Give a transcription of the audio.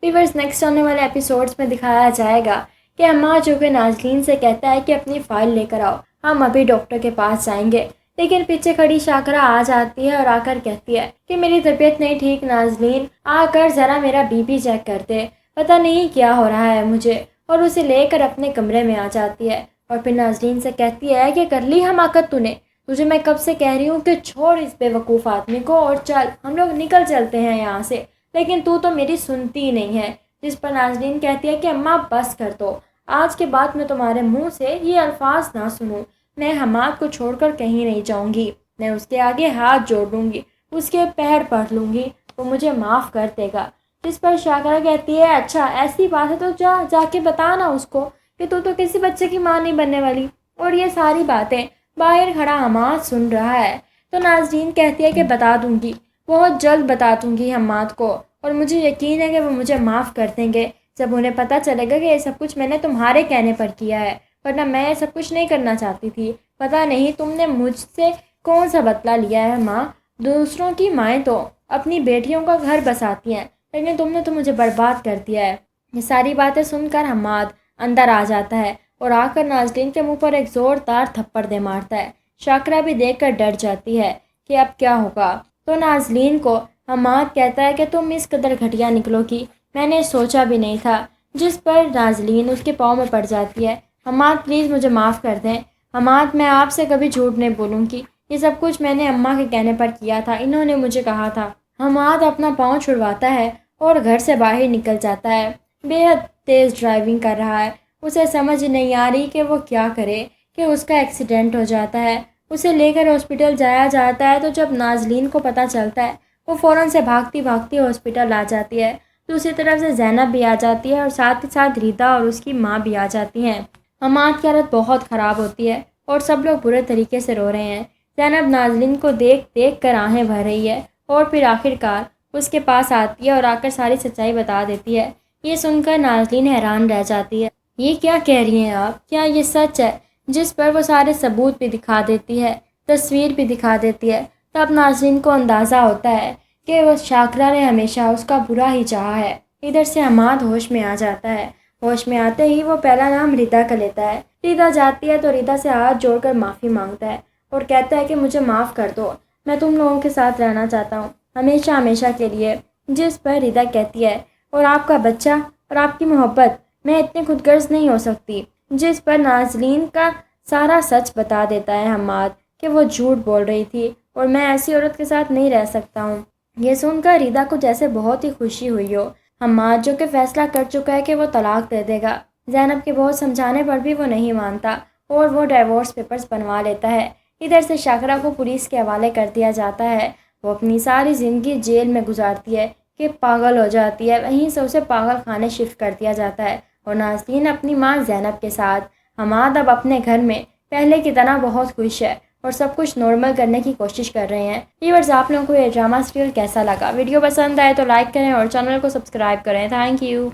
Viewers next आने वाले episodes में दिखाया जाएगा कि अम्मा जो कि नाज़रीन से कहता है कि अपनी फ़ाइल लेकर आओ, हम अभी डॉक्टर के पास जाएंगे। लेकिन पीछे खड़ी शाकरा आ जाती है और आकर कहती है कि मेरी तबीयत नहीं ठीक नाज़रीन, आकर ज़रा मेरा बीपी चेक कर दे, पता नहीं क्या हो रहा है मुझे। और उसे लेकर अपने कमरे में आ जाती है और फिर नाज़रीन से कहती है कि कर ली हमाकत तूने, तुझे मैं कब से कह रही हूँ कि छोड़ इस बेवकूफ़ आदमी को और चल हम लोग निकल चलते हैं यहाँ से, लेकिन तू तो मेरी सुनती ही नहीं है। जिस पर नाज़रीन कहती है कि अम्मा बस कर दो, आज के बाद मैं तुम्हारे मुंह से ये अल्फाज ना सुनूं, मैं हमाद को छोड़कर कहीं नहीं जाऊंगी, मैं उसके आगे हाथ जोड़ लूँगी, उसके पैर पढ़ लूँगी, वो मुझे माफ़ कर देगा। जिस पर शाकरा कहती है अच्छा ऐसी बात है तो जाके बता ना उसको कि तू तो किसी बच्चे की माँ नहीं बनने वाली। और ये सारी बातें बाहर खड़ा हमाद सुन रहा है। तो नाज़रीन कहती है कि बता दूंगी, बहुत जल्द बता दूंगी हमाद को, और मुझे यकीन है कि वो मुझे माफ़ कर देंगे जब उन्हें पता चलेगा कि ये सब कुछ मैंने तुम्हारे कहने पर किया है, वरना मैं ये सब कुछ नहीं करना चाहती थी। पता नहीं तुमने मुझसे कौन सा बदला लिया है माँ, दूसरों की माएँ तो अपनी बेटियों का घर बसाती हैं, लेकिन तुमने तो मुझे बर्बाद कर दिया है। ये सारी बातें सुनकर हमाद अंदर आ जाता है और आकर नाज़रीन के मुंह पर एक ज़ोरदार थप्पड़ दे मारता है। शाकरा भी देखकर डर जाती है कि अब क्या होगा। तो नाज़रीन को हमाद कहता है कि तुम इस कदर घटिया निकलोगी, मैंने सोचा भी नहीं था। जिस पर नाज़रीन उसके पाँव में पड़ जाती है, हमाद प्लीज़ मुझे माफ़ कर दें, हमाद मैं आपसे कभी झूठ नहीं बोलूँगी, ये सब कुछ मैंने अम्मा के कहने पर किया था, इन्होंने मुझे कहा था। हमाद अपना पाँव छुड़वाता है और घर से बाहर निकल जाता है। बेहद तेज़ ड्राइविंग कर रहा है, उसे समझ नहीं आ रही कि वो क्या करे कि उसका एक्सीडेंट हो जाता है। उसे लेकर हॉस्पिटल जाया जाता है तो जब नाज़रीन को पता चलता है वो फ़ौरन से भागती भागती हॉस्पिटल आ जाती है। दूसरी तरफ से ज़ैनब भी आ जाती है और साथ ही साथ रीता और उसकी माँ भी आ जाती हैं। हमाद की हालत बहुत ख़राब होती है और सब लोग बुरे तरीके से रो रहे हैं। ज़ैनब नाज़रीन को देख देख कर आहें भर रही है और फिर आखिरकार उसके पास आती है और आकर सारी सच्चाई बता देती है। ये सुनकर नाज़रीन हैरान रह जाती है, ये क्या कह रही हैं आप, क्या ये सच है? जिस पर वो सारे सबूत भी दिखा देती है, तस्वीर भी दिखा देती है। तब नाज़रीन को अंदाज़ा होता है कि वो शाकरा ने हमेशा उसका बुरा ही चाहा है। इधर से हमाद होश में आ जाता है। होश में आते ही वो पहला नाम रीता का लेता है। रीता जाती है तो रीता से हाथ जोड़कर माफ़ी मांगता है और कहता है कि मुझे माफ़ कर दो, मैं तुम लोगों के साथ रहना चाहता हूँ हमेशा हमेशा के लिए। जिस पर रीता कहती है और आपका बच्चा और आपकी मोहब्बत, मैं इतनी खुदगर्ज नहीं हो सकती। जिस पर नाज़रीन का सारा सच बता देता है हमाद कि वो झूठ बोल रही थी और मैं ऐसी औरत के साथ नहीं रह सकता हूँ। ये सुनकर रीता को जैसे बहुत ही खुशी हुई हो। हमाद जो कि फ़ैसला कर चुका है कि वो तलाक दे देगा, ज़ैनब के बहुत समझाने पर भी वो नहीं मानता और वो डिवोर्स पेपर्स बनवा लेता है। इधर से शाकरा को पुलिस के हवाले कर दिया जाता है। वो अपनी सारी ज़िंदगी जेल में गुजारती है कि पागल हो जाती है, वहीं से उसे पागल खाने शिफ्ट कर दिया जाता है और नाज़रीन अपनी माँ ज़ैनब के साथ। हमाद अब अपने घर में पहले की तरह बहुत खुश है और सब कुछ नॉर्मल करने की कोशिश कर रहे हैं। व्यूअर्स आप लोगों को ये ड्रामा सीरियल कैसा लगा? वीडियो पसंद आए तो लाइक करें और चैनल को सब्सक्राइब करें। Thank you.